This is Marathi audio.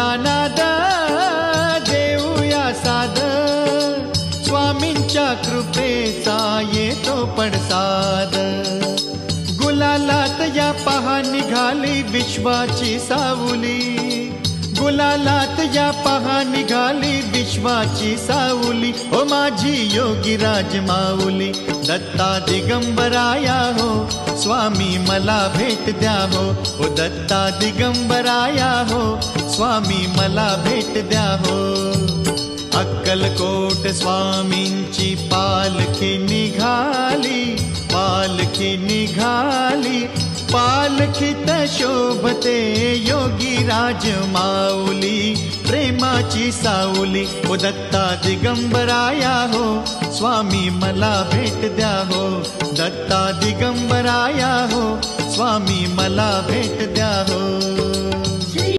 या नाद देऊया साद, स्वामींच्या कृपेचा येतो पडसाद. गुलालात या पहा निघाली विश्वाची सावली, गुलालात या पहा निघाली विश्वाची सावली. ओ माझी योगीराज माऊली, दत्ता दिगंबराया हो, स्वामी मला भेट द्या हो. ओ दत्ता दिगंबराया हो, स्वामी मला भेट द्या हो. अक्कलकोट स्वामींची पालखी निघाली, पालखी निघाली, पालखीत शोभते योगीराज माऊली, प्रेमाची सावली. ओ दत्ता दिगंबराया हो, स्वामी मला भेट द्या हो. दत्ता दिगंबराया हो, स्वामी मला भेट द्या हो.